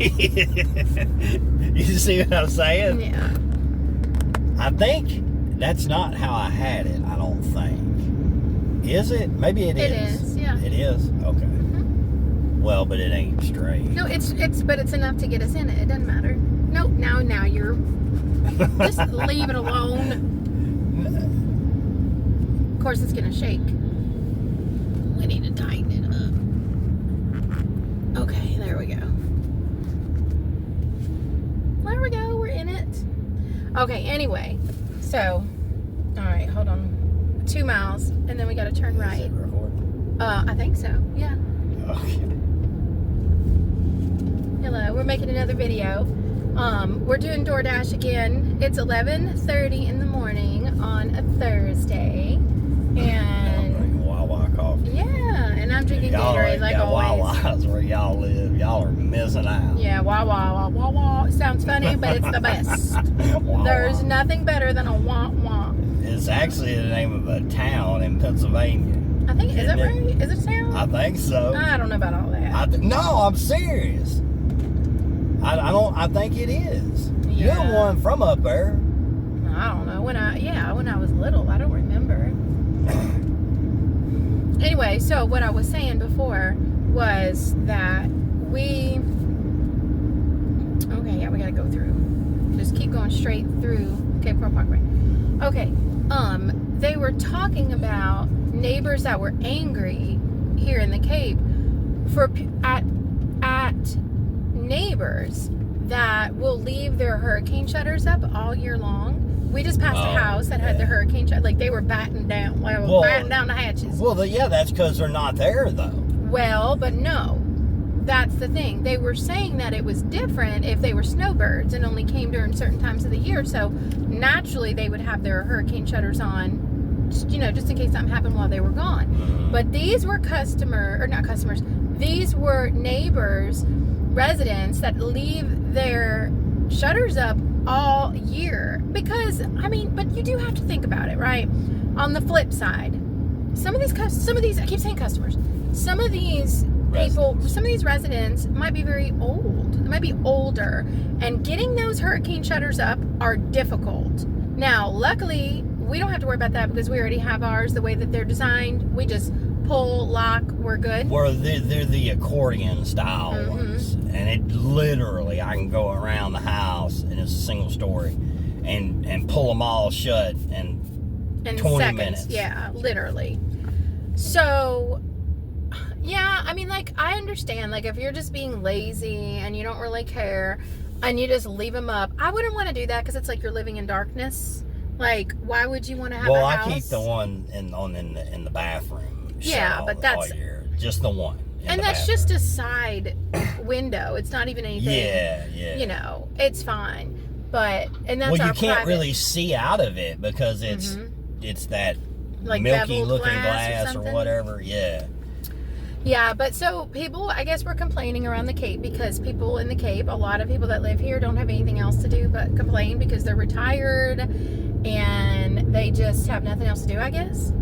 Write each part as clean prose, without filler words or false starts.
You see what I'm saying? Yeah. I think that's not how I had it, I don't think. Is it? Maybe it is. It is, yeah. It is? Okay. Mm-hmm. Well, but it ain't straight. No, but it's enough to get us in it. It doesn't matter. Nope, now you're... Just leave it alone. Of course, it's going to shake. We need to tighten it up. Okay, there we go. There we go. We're in it. Okay, anyway. So, all right, hold on. 2 miles, and then we got to turn right. Is it recording? I think so. Yeah. Okay. Hello. We're making another video. We're doing DoorDash again. It's 11:30 in the morning on a Thursday, I'm and drinking Wawa coffee. yeah, and I'm drinking Y'all Gatorade ain't like got always. Wawa's where y'all live. Y'all are missing out. Yeah, Wawa. It sounds funny, but it's the best. Wawa. There's nothing better than a wah. It's actually the name of a town in Pennsylvania. I think, is Isn't it it? right? Is it a town? I think so. I don't know about all that. No, I'm serious. I think it is. Yeah. You're one from up there. I don't know. When I was little, I don't remember. Anyway, so what I was saying before was that we gotta go through. Just keep going straight through Cape Coral Parkway. Okay. They were talking about neighbors that were angry here in the Cape at neighbors that will leave their hurricane shutters up all year long. We just passed a house that had the hurricane shutter. Like, they were batting down the hatches. Well, that's because they're not there, though. Well, but no. That's the thing. They were saying that it was different if they were snowbirds and only came during certain times of the year. So, naturally, they would have their hurricane shutters on, just in case something happened while they were gone. But these were these were neighbors, residents that leave their shutters up all year. Because, but you do have to think about it, right? On the flip side, some of these, I keep saying customers, some of these people, some of these residents might be very old. They might be older. And getting those hurricane shutters up are difficult. Now, luckily, we don't have to worry about that because we already have ours the way that they're designed. We just pull, lock, we're good. Well, they're the accordion style ones. And it literally, I can go around the house, and it's a single story, and pull them all shut in 20 seconds. minutes. Yeah, literally. So, yeah, I understand, if you're just being lazy and you don't really care and you just leave them up, I wouldn't want to do that because it's like you're living in darkness. Why would you want to have a house? I keep the one in the bathroom. Yeah, but that's all year. Just the one. And that's just a side window. It's not even anything. Yeah. It's fine. But that's you can't really see out of it because it's that milky looking glass or whatever. Yeah. Yeah, but so people, I guess, were complaining around the Cape because people in the Cape, a lot of people that live here don't have anything else to do but complain because they're retired and they just have nothing else to do, I guess.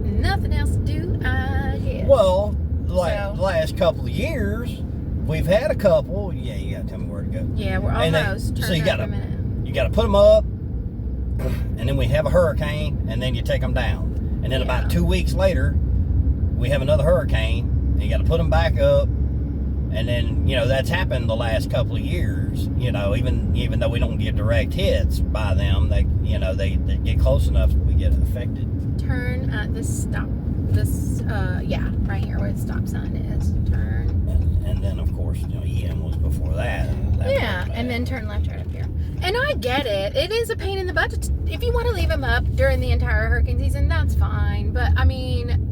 Nothing else to do, I guess. Well, the last couple of years, we've had a couple. Yeah, you gotta tell me where to go. Yeah, we're almost. So you gotta put them up, and then we have a hurricane, and then you take them down, and then about 2 weeks later, we have another hurricane, and you got to put them back up, and then that's happened the last couple of years. Even though we don't get direct hits by them, they get close enough we get affected. Turn at this stop. Right here where the stop sign is. Turn. And then of course Ian was before that. And then turn left right up here. And I get it. It is a pain in the butt. If you want to leave them up during the entire hurricane season, that's fine. But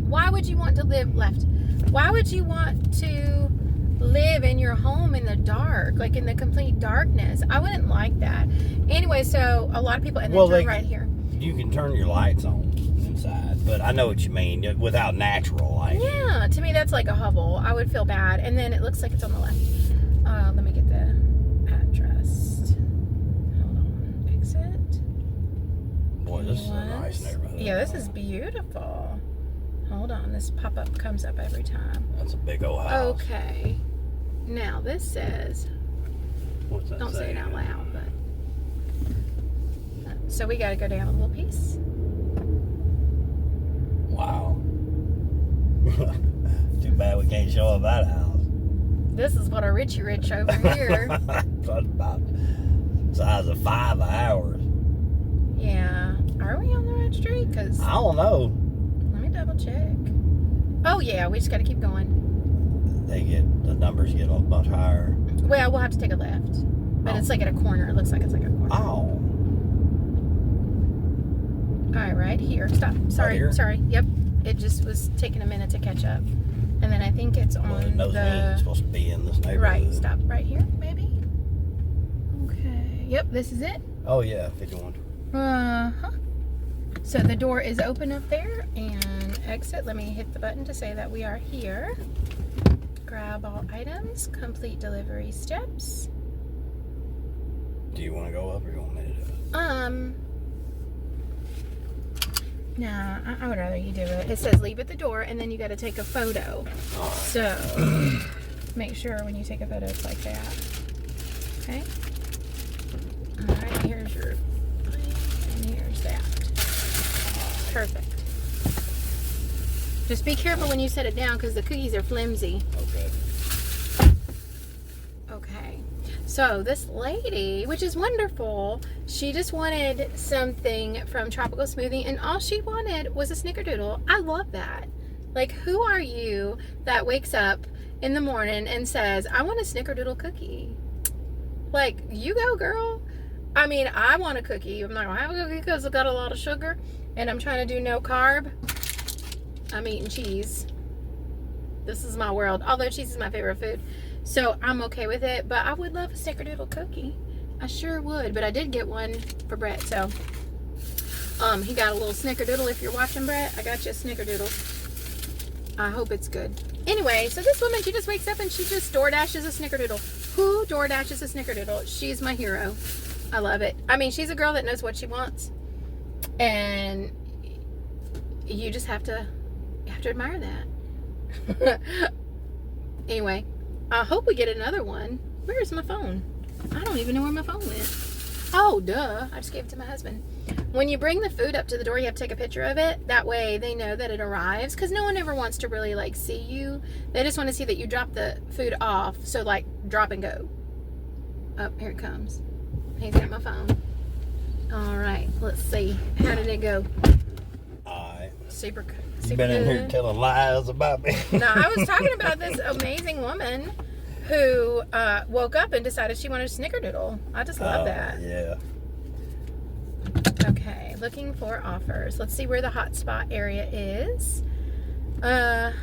why would you want to live left? Why would you want to live in your home in the dark, in the complete darkness? I wouldn't like that. Anyway, so a lot of people, and then turn right here. You can turn your lights on inside, but I know what you mean, without natural light. Yeah, to me that's like a hovel. I would feel bad. And then it looks like it's on the left. Let me get the address. Hold on. Exit. Boy, this is a nice neighborhood. Yeah, this is beautiful. Hold on. This pop-up comes up every time. That's a big old house. Okay. Now, this says What's that Don't say it saying? out loud, but. So we got to go down a little piece. Wow. Too bad we can't show up that house. This is what a Richie Rich over here. That's about size of 5 hours. Yeah. Are we on the right street? Because I don't know. let me double check. Oh, yeah. We just got to keep going. The numbers get a much higher. Well, we'll have to take a left. But it's like at a corner. It looks like it's like a corner. Oh. All right, right here. Stop. Sorry. here? Sorry. Yep. It just was taking a minute to catch up. And then I think it's on Well, it knows we ain't supposed to be in this neighborhood. Right. Stop right here, maybe. Okay. Yep, this is it. Oh, yeah, 51. Uh-huh. So the door is open up there and exit. Let me hit the button to say that we are here. Grab all items, complete delivery steps. Do you want to go up or you want me to do it? Nah, I would rather you do it. It says leave at the door and then you got to take a photo. So make sure when you take a photo it's like that. Okay. All right, here's your thing and here's that. Perfect. Just be careful when you set it down because the cookies are flimsy. Okay. Okay. So this lady, which is wonderful, she just wanted something from Tropical Smoothie and all she wanted was a snickerdoodle. I love that. Like, who are you that wakes up in the morning and says, I want a snickerdoodle cookie? Like, you go, girl. I mean, I want a cookie. I'm not going to have a cookie because it's got a lot of sugar and I'm trying to do no carb. I'm eating cheese. This is my world. Although cheese is my favorite food. So I'm okay with it. But I would love a snickerdoodle cookie. I sure would. But I did get one for Brett. So he got a little snickerdoodle. If you're watching, Brett, I got you a snickerdoodle. I hope it's good. Anyway, so this woman, she just wakes up and she just DoorDashes a snickerdoodle. Who DoorDashes a snickerdoodle? She's my hero. I love it. I mean, she's a girl that knows what she wants. And you just have to admire that. Anyway, I hope we get another one. Where's my phone? I don't even know where my phone went. Oh, duh. I just gave it to my husband. When you bring the food up to the door, you have to take a picture of it. That way they know that it arrives. Because no one ever wants to really, like, see you. They just want to see that you drop the food off. So, like, drop and go. Oh, here it comes. He's got my phone. All right. Let's see. How did it go? Alright. Super You been in here telling lies about me. No, I was talking about this amazing woman who woke up and decided she wanted a snickerdoodle. I just love that. Yeah. Okay, looking for offers. Let's see where the hotspot area is. Kind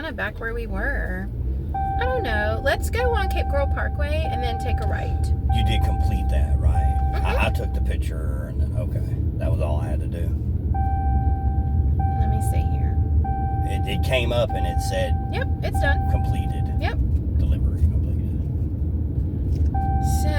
of back where we were. I don't know. Let's go on Cape Coral Parkway and then take a right. You did complete that, right? Mm-hmm. I took the picture and then, okay. That was all I had to do. Let me see here. It came up and it said Yep, it's done. completed. Yep. Delivery completed. So,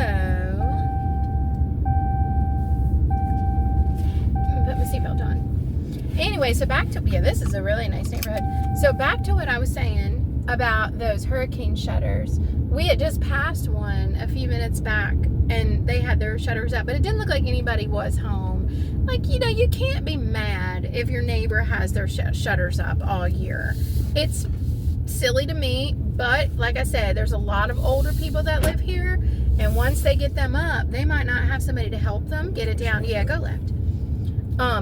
put my seatbelt on. Anyway, so back to, yeah, this is a really nice neighborhood. So back to what I was saying about those hurricane shutters. We had just passed one a few minutes back and they had their shutters up, but it didn't look like anybody was home. Like, you know, you can't be mad if your neighbor has their shutters up all year. It's silly to me, but like I said, there's a lot of older people that live here, and once they get them up, they might not have somebody to help them get it down. Yeah, go left.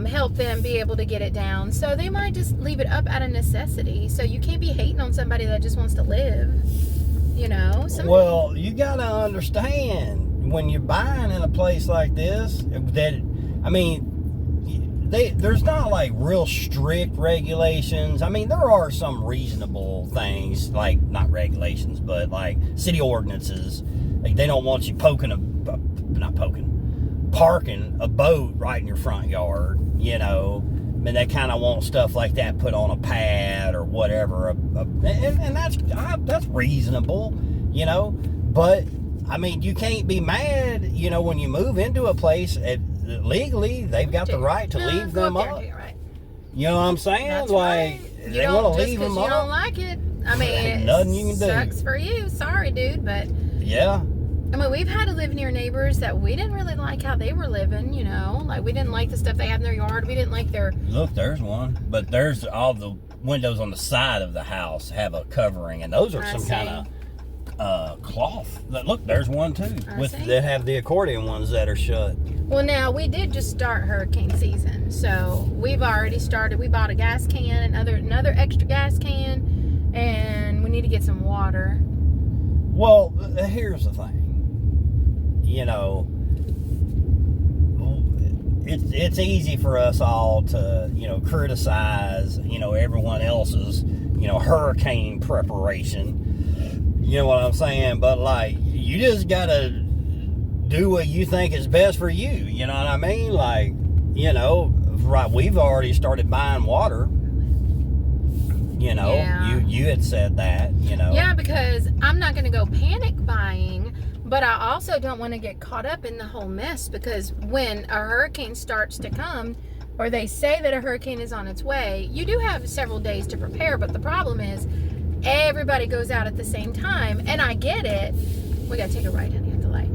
Help them be able to get it down. So they might just leave it up out of necessity. So you can't be hating on somebody that just wants to live, you know? Well, you gotta understand, when you're buying in a place like this, that, I mean, there's not like real strict regulations. I mean, there are some reasonable things, like, not regulations, but like city ordinances. Like, they don't want you parking a boat right in your front yard, you know. I mean, they kind of want stuff like that put on a pad or whatever, and that's reasonable, you know. But I mean, you can't be mad, you know, when you move into a place. Legally, they've got the right to leave them up. You know what I'm saying? That's like, right. they want to leave them up. You don't like it. I mean, nothing you can do. Sucks for you. Sorry, dude, but yeah. I mean, we've had to live near neighbors that we didn't really like how they were living, you know? Like, we didn't like the stuff they had in their yard. We didn't like their... Look, there's one. But there's all the windows on the side of the house have a covering, and those are some kind of cloth. Look, there's one too. They have the accordion ones that are shut. Well, now, we did just start hurricane season, so we've already started. We bought a gas can, another extra gas can, and we need to get some water. Well, here's the thing. You know, it's easy for us all to, you know, criticize, you know, everyone else's, you know, hurricane preparation. You know what I'm saying? But, like, you just gotta do what you think is best for you. You know what I mean? Like, you know, right, we've already started buying water. You know, you had said that, you know. Yeah, because I'm not going to go panic buying, but I also don't want to get caught up in the whole mess, because when a hurricane starts to come, or they say that a hurricane is on its way, you do have several days to prepare, but the problem is everybody goes out at the same time, and I get it. We got to take a right, honey, at the light.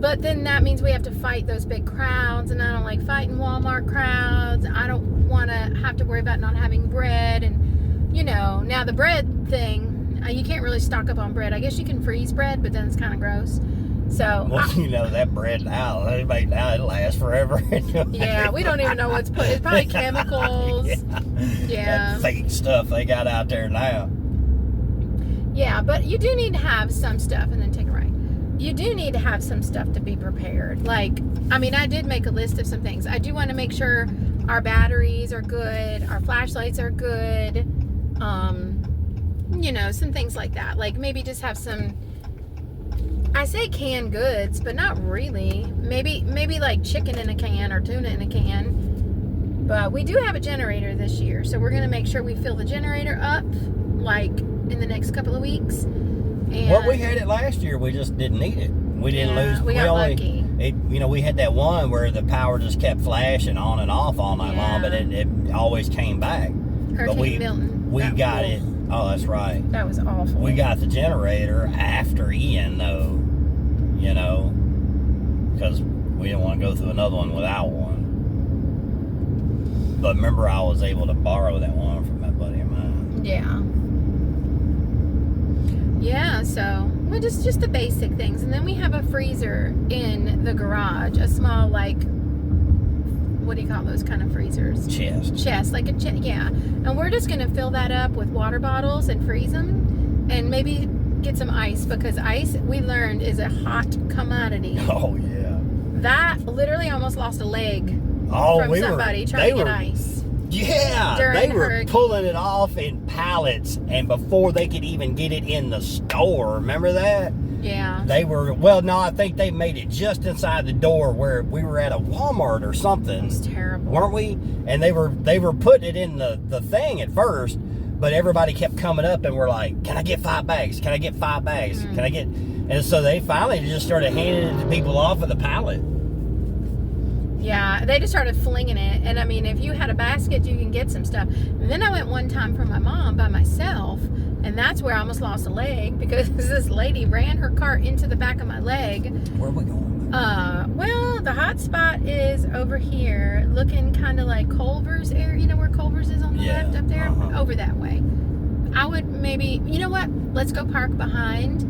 But then that means we have to fight those big crowds, and I don't like fighting Walmart crowds. I don't want to have to worry about not having bread, and you know, now the bread thing, you can't really stock up on bread. I guess you can freeze bread, but then it's kind of gross. So, well, you know, that bread now, it lasts forever. Yeah, we don't even know what's put. It's probably chemicals. Yeah. That fake stuff they got out there now. Yeah, but you do need to have some stuff, and then take a right. You do need to have some stuff to be prepared. Like, I mean, I did make a list of some things. I do want to make sure our batteries are good, our flashlights are good. You know, some things like that. Like maybe just have some, I say canned goods, but not really. Maybe like chicken in a can or tuna in a can. But we do have a generator this year, so we're going to make sure we fill the generator up like in the next couple of weeks. And well, we had it last year. We just didn't need it. We didn't lose. We got lucky. You know, we had that one where the power just kept flashing on and off all night long, but it always came back. Hurricane Milton. We got it. Oh, that's right. That was awful. We got the generator after Ian, though, you know, because we didn't want to go through another one without one. But remember, I was able to borrow that one from that buddy of mine. Yeah. Yeah, so, well, just the basic things. And then we have a freezer in the garage, a small, like, what do you call those kind of freezers? Chest, like a chest, yeah. And we're just going to fill that up with water bottles and freeze them, and maybe get some ice, because ice, we learned, is a hot commodity. Oh, yeah. That literally almost lost a leg from somebody trying to get ice. Yeah, they were pulling it off in pallets, and before they could even get it in the store, remember that? Yeah. They were, well, no, I think they made it just inside the door where we were at a Walmart or something. It was terrible. Weren't we? And they were putting it in the thing at first, but everybody kept coming up and were like, can I get 5 bags? Can I get 5 bags? Can I get, and so they finally just started handing it to people off of the pallet. Yeah, they just started flinging it. And I mean, if you had a basket, you can get some stuff. And then I went one time for my mom by myself, and that's where I almost lost a leg, because this lady ran her cart into the back of my leg. Where are we going? Well, the hot spot is over here, looking kind of like Culver's area. You know where Culver's is on the left up there? Over that way. I would maybe, you know what? Let's go park behind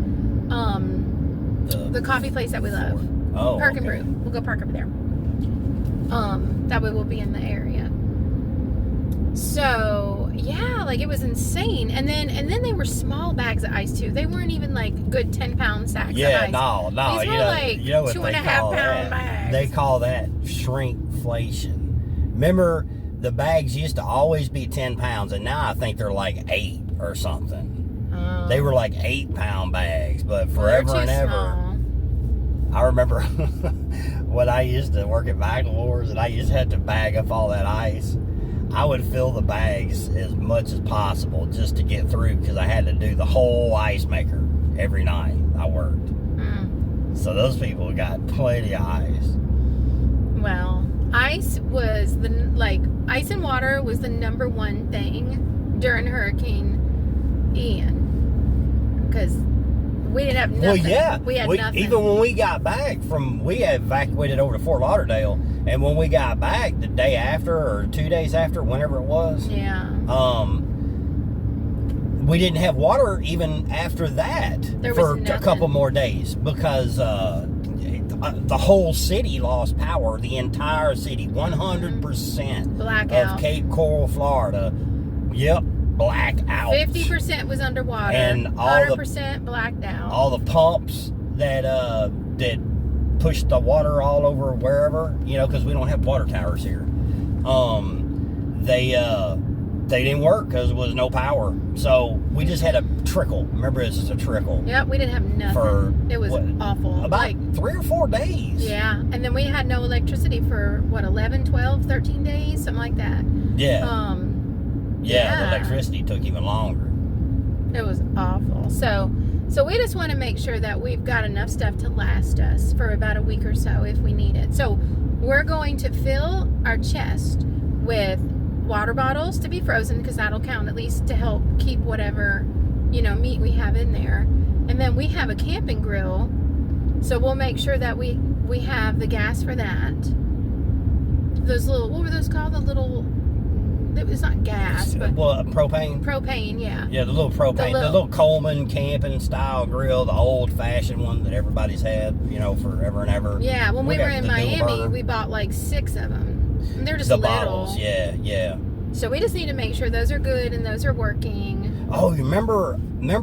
the coffee place that we love. Oh, Park and Brew. We'll go park over there. That way we'll be in the area. So yeah, like it was insane. And then they were small bags of ice too. They weren't even like good 10-pound sacks of ice. Yeah, no. These were like 2.5 pound bags. They call that shrinkflation. Remember, the bags used to always be 10 pounds, and now I think they're like 8 or something. They were like 8-pound bags, but forever and ever. Small. I remember when I used to work at McElroy's and I used to have to bag up all that ice. I would fill the bags as much as possible just to get through, because I had to do the whole ice maker every night I worked. So those people got plenty of ice. Well, ice and water was the number one thing during Hurricane Ian, because We didn't have nothing. Well, yeah. We had nothing. Even when we got back we evacuated over to Fort Lauderdale, and when we got back the day after or 2 days after, whenever it was, yeah. We didn't have water even after that for a couple more days because the whole city lost power. The entire city, 100% blackout of Cape Coral, Florida. Yep, blackout. 50% was underwater, and 100% blacked out. All the pumps that pushed the water all over wherever, because we don't have water towers here. They didn't work because there was no power. So we just had a trickle. Remember, this is a trickle. Yep, we didn't have nothing. It was awful. About 3 or 4 days. Yeah, and then we had no electricity for, 11, 12, 13 days? Something like that. Yeah. The electricity took even longer. It was awful. So we just want to make sure that we've got enough stuff to last us for about a week or so if we need it. So we're going to fill our chest with water bottles to be frozen, because that'll count at least to help keep whatever meat we have in there. And then we have a camping grill, so we'll make sure that we have the gas for that. Those little, what were those called? The little, it was not gas, but propane. Yeah, the little propane, the little Coleman camping style grill, the old fashioned one that everybody's had forever and ever. Yeah, when we were in Miami, we bought like 6 of them. And they're just the little. bottles, yeah. So we just need to make sure those are good and those are working. Oh, you remember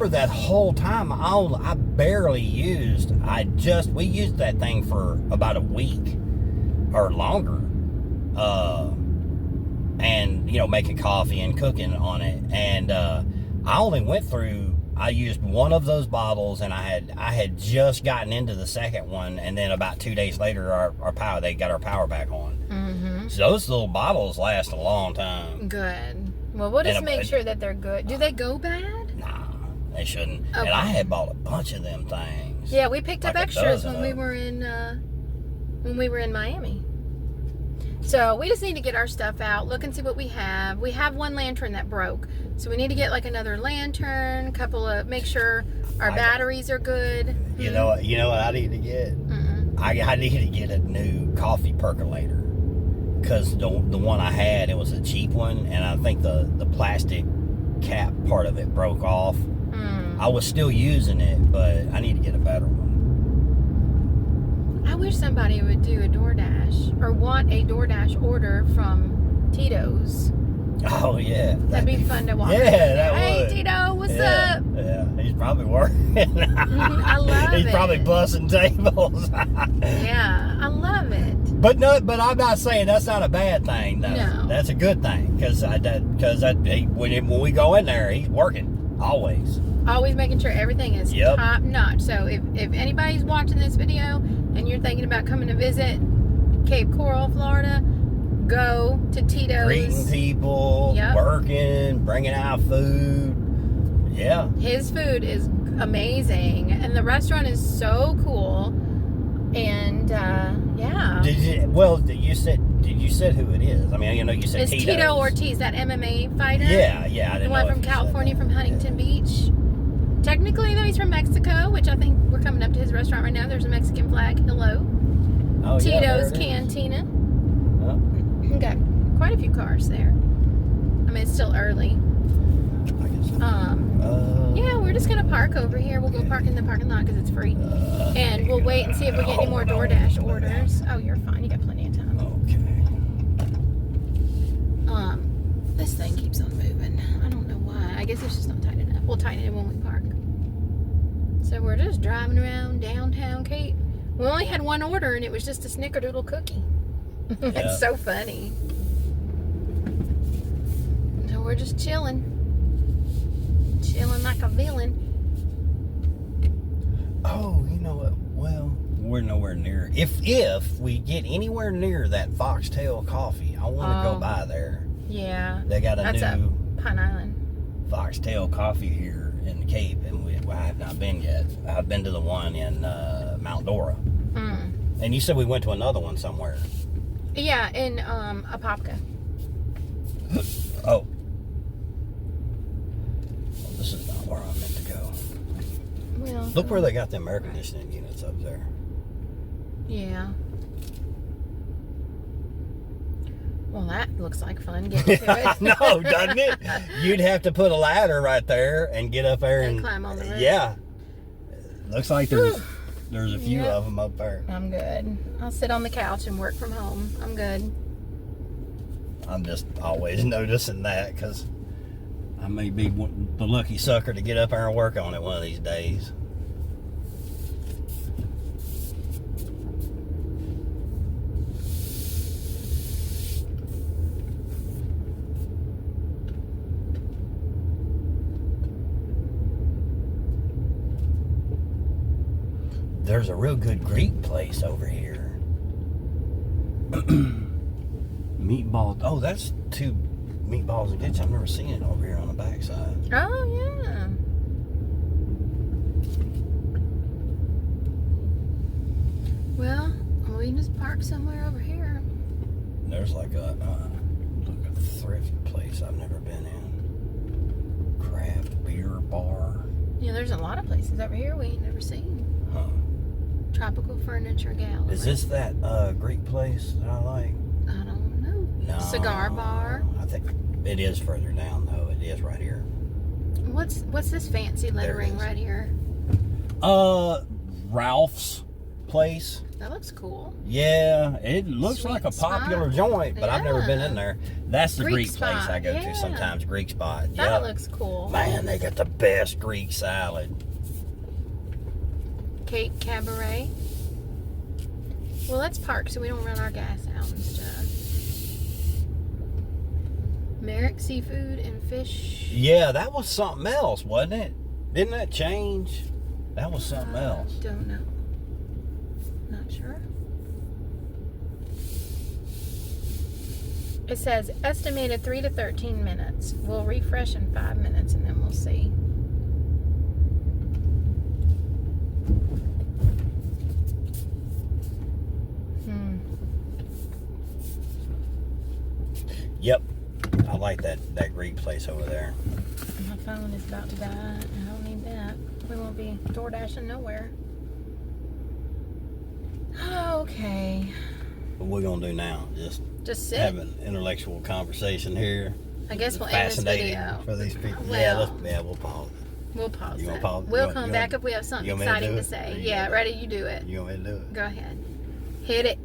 that whole time I barely used. We used that thing for about a week or longer, and making coffee and cooking on it. And I only went through. I used one of those bottles, and I had just gotten into the second one, and then about 2 days later, they got our power back on. Mm-hmm. So those little bottles last a long time. Good. Well, we'll just make sure that they're good. Do they go bad? Nah, they shouldn't. Okay. And I had bought a bunch of them things. Yeah, we picked up extras when we were in Miami. So we just need to get our stuff out, look and see what we have. We have one lantern that broke, so we need to get like another lantern, make sure our batteries are good. You know what I need to get? I need to get a new coffee percolator, because the one I had, it was a cheap one, and I think the plastic cap part of it broke off. I was still using it, but I need to get a better one. I wish somebody would do a DoorDash or want a DoorDash order from Tito's. Oh, yeah. That'd be fun to watch. Yeah, that would. Hey, Tito, what's up? Yeah, he's probably working. I love it. He's probably bussing tables. Yeah, I love it. But I'm not saying that's not a bad thing. No. That's a good thing, because when we go in there, he's working always. Always making sure everything is top notch. So if anybody's watching this video and you're thinking about coming to visit Cape Coral, Florida, go to Tito's. Greeting people, working, bringing out food. Yeah. His food is amazing, and the restaurant is so cool. And yeah. Did you said who it is? I mean, you said it's Tito's. Tito Ortiz, that MMA fighter. Yeah. I didn't the one know from California, from Huntington Beach. Technically, though, he's from Mexico, which I think we're coming up to his restaurant right now. There's a Mexican flag. Hello. Oh, Tito's Cantina. Oh. We've got quite a few cars there. I mean, it's still early. I guess. Yeah, we're just going to park over here. We'll go park in the parking lot because it's free. And we'll wait and see if we get any more DoorDash orders. Oh, you're fine. You got plenty of time. Okay. This thing keeps on moving. I don't know why. I guess it's just not tight enough. We'll tighten it when we park. So we're just driving around downtown Cape. We only had one order, and it was just a snickerdoodle cookie. It's so funny. So we're just chilling like a villain. Oh, you know what? Well, we're nowhere near. If we get anywhere near that Foxtail Coffee, I want to go by there. Yeah. They got a new Pine Island Foxtail Coffee here in the Cape, and I have not been yet. I've been to the one in Mount Dora. And you said we went to another one somewhere. Yeah, in Apopka. Oh. Well, this is not where I meant to go. Well, Look where they got them air conditioning units up there. Yeah. Well, that looks like fun getting to it. No, doesn't it? You'd have to put a ladder right there and get up there and climb on the roof. Yeah. Looks like there's a few of them up there. I'm good. I'll sit on the couch and work from home. I'm good. I'm just always noticing that because I may be the lucky sucker to get up there and work on it one of these days. There's a real good Greek place over here. Meatballs. Oh, that's 2 meatballs and grits. I've never seen it over here on the backside. Oh, yeah. Well, we can just park somewhere over here. There's like a thrift place I've never been in. Craft beer bar. Yeah, there's a lot of places over here we ain't never seen. Huh. Tropical Furniture Gallery. Is this that Greek place that I like? I don't know. No. Cigar bar. I think it is further down though. It is right here. What's this fancy lettering right here? Ralph's place. That looks cool. Yeah, it looks Sweet like a popular spot. joint, but I've never been Yeah. in there. That's the Greek Greek place spot, I go yeah. to sometimes, Greek spot. That Yep. looks cool. Man, they got the best Greek salad. Cape Cabaret. Well, let's park so we don't run our gas out and stuff. Merrick Seafood and Fish. Yeah, that was something else, wasn't it? Didn't that change? That was something else. Don't know. Not sure. It says estimated 3 to 13 minutes. We'll refresh in 5 minutes and then we'll see. Yep. I like that Greek place over there. My phone is about to die. I don't need that. We won't be door dashing nowhere. Okay. What we're gonna do now? Just sit. Have an intellectual conversation here. I guess we'll end this Fascinating video. for these people. Well, we'll pause. We'll pause You gonna it. pause? We'll You come want- back if we have something you want me to exciting do to it? say. Or you Yeah, gonna do ready? You do it. You want me to do it? Go ahead. Hit it.